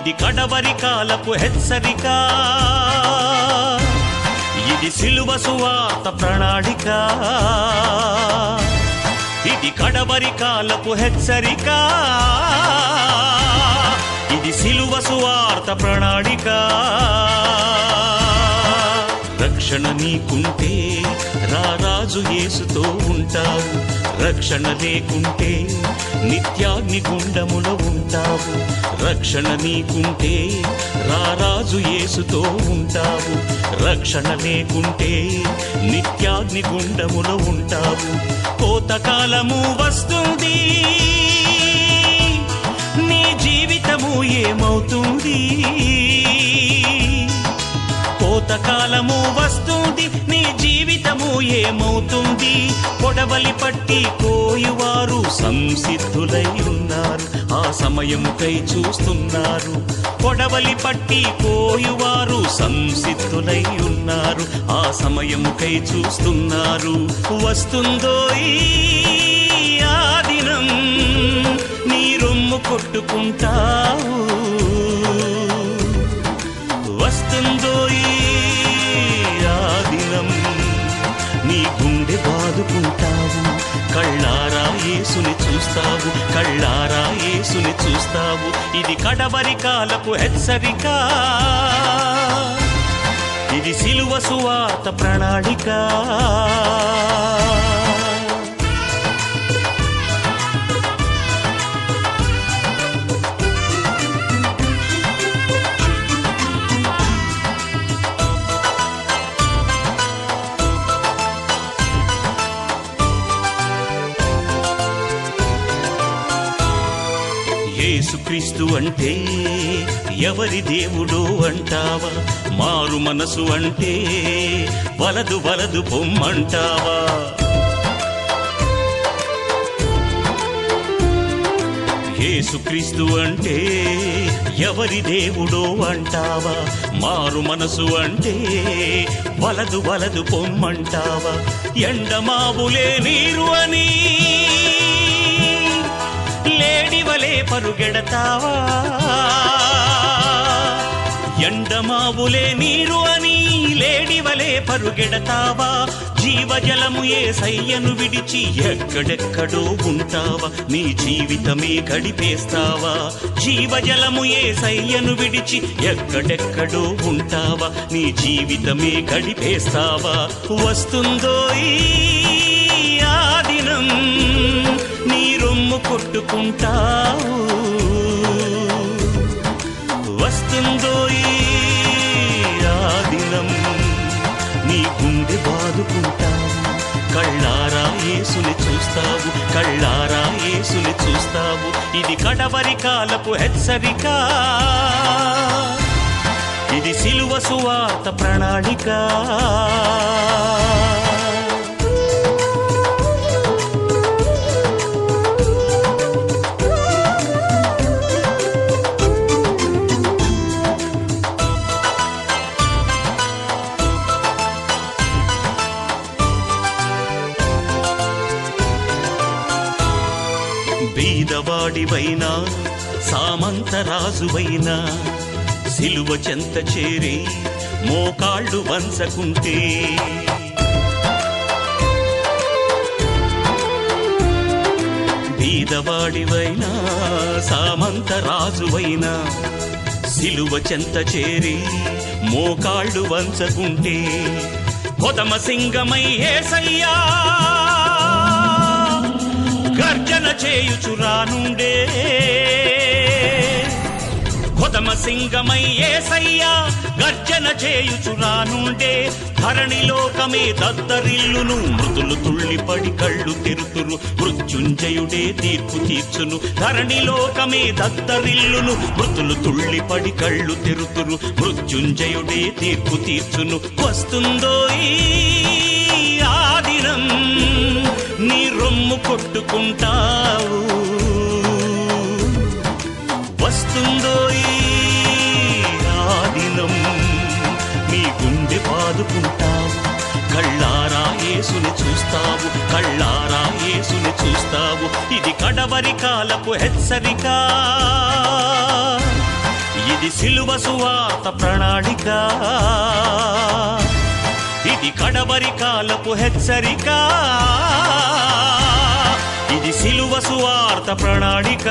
ఇది కడవరి కాలపు హెచ్చరిక, ఇది సిలువ సువార్త ప్రణాళిక. ఇది కడవరి కాలపు హెచ్చరిక, ఇది సిలువ సువార్త ప్రణాళిక. రక్షణ నీకుంటే రారాజు యేసుతో ఉంటావు, రక్షణ లేకుంటే నిత్యాగ్ని గుండములో ఉంటావు. రక్షణ నీకుంటే రారాజు యేసుతో ఉంటావు, రక్షణ లేకుంటే నిత్యాగ్ని గుండములో ఉంటావు. కోతకాలము వస్తుంది, నీ జీవితము ఏమవుతుంది? కోతకాలము వస్తుంది, నీ జీవితము ఏమవుతుంది? కొడవలి పట్టి కోయువారు సంసిద్ధులై ఉన్నారు, ఆ సమయముకై చూస్తున్నారు. కొడవలి పట్టి కోయువారు సంసిద్ధులై ఉన్నారు, ఆ సమయముకై చూస్తున్నారు. వస్తుందో ఆ దినం, నీ రొమ్ము కొట్టుకుంటావు. వస్తుందో ఆ దినం, నీ గుండె బాదుకుంటావు. కళ్ళారా యేసుని చూస్తావు, కళ్ళారా యేసుని చూస్తావు. ఇది కడవరి కాలపు హెచ్చరిక, ఇది సిలువ సువార్త ప్రణాళిక. యేసుక్రీస్తు అంటే ఎవరి దేవుడో అంటావా? మారు మనసు అంటే వలదు వలదు పొమ్మంటావా? యేసుక్రీస్తు అంటే ఎవరి దేవుడో అంటావా? మారు మనసు అంటే వలదు వలదు పొమ్మంటావా? ఎండమావులే నీరు అని లేడివలే పరుగెడతావా? ఎండమావులే నీరు అని లేడివలే పరుగెడతావా? జీవజలము యేసయ్యను విడిచి ఎక్కడెక్కడో ఉంటావా? నీ జీవితమే గడిపేస్తావా? జీవజలము యేసయ్యను విడిచి ఎక్కడెక్కడో ఉంటావా? నీ జీవితమే గడిపేస్తావా? వస్తుందో ఆ దినం, నీ రొమ్ము కొట్టుకుంటావు. వస్తుందో ఆ దినం, నీ గుండె బాదుకుంటావు. కళ్ళారా యేసుని చూస్తావు, కళ్ళారా యేసుని చూస్తావు. ఇది కడవరి కాలపు హెచ్చరిక, ఇది సిలువ సువార్త ప్రణాళిక. బీదవాడివైనా సామంతరాజువైనా సిలువ చెంత చేరి మోకాళ్ళు వంచకుంటే, బీదవాడివైనా సామంతరాజువైనా సిలువ చెంత చేరి మోకాళ్ళు వంచకుంటే, కొదమ సింగమై యేసయ్యా గర్జన చేయుచురానుండే. కొదమ సింగమై యేసయ్యా గర్జన చేయుచురానుండే. ధరణిలోకమే దద్దరిల్లును, మృతులు తుళ్ళిపడి కళ్ళు తెరుతురు, మృత్యుంజయుడే తీర్పు తీర్చును. ధరణిలోకమే దద్దరిల్లును, మృతులు తుళ్ళిపడి కళ్ళు తెరుతురు, మృత్యుంజయుడే తీర్పు తీర్చును. వస్తుందో ఆ దినం, నీ రొమ్ము కొట్టుకుంటావు. వస్తుందో ఆ దినం, నీ గుండె బాదుకుంటావు. కళ్ళారా యేసుని చూస్తావు, కళ్ళారా యేసుని చూస్తావు. ఇది కడవరి కాలపు హెచ్చరిక, ఇది సిలువ సువార్త ప్రణాళిక, ఇది కడవరి కాలపు హెచ్చరిక, ఇది సిలువ సువార్త ప్రణాళిక.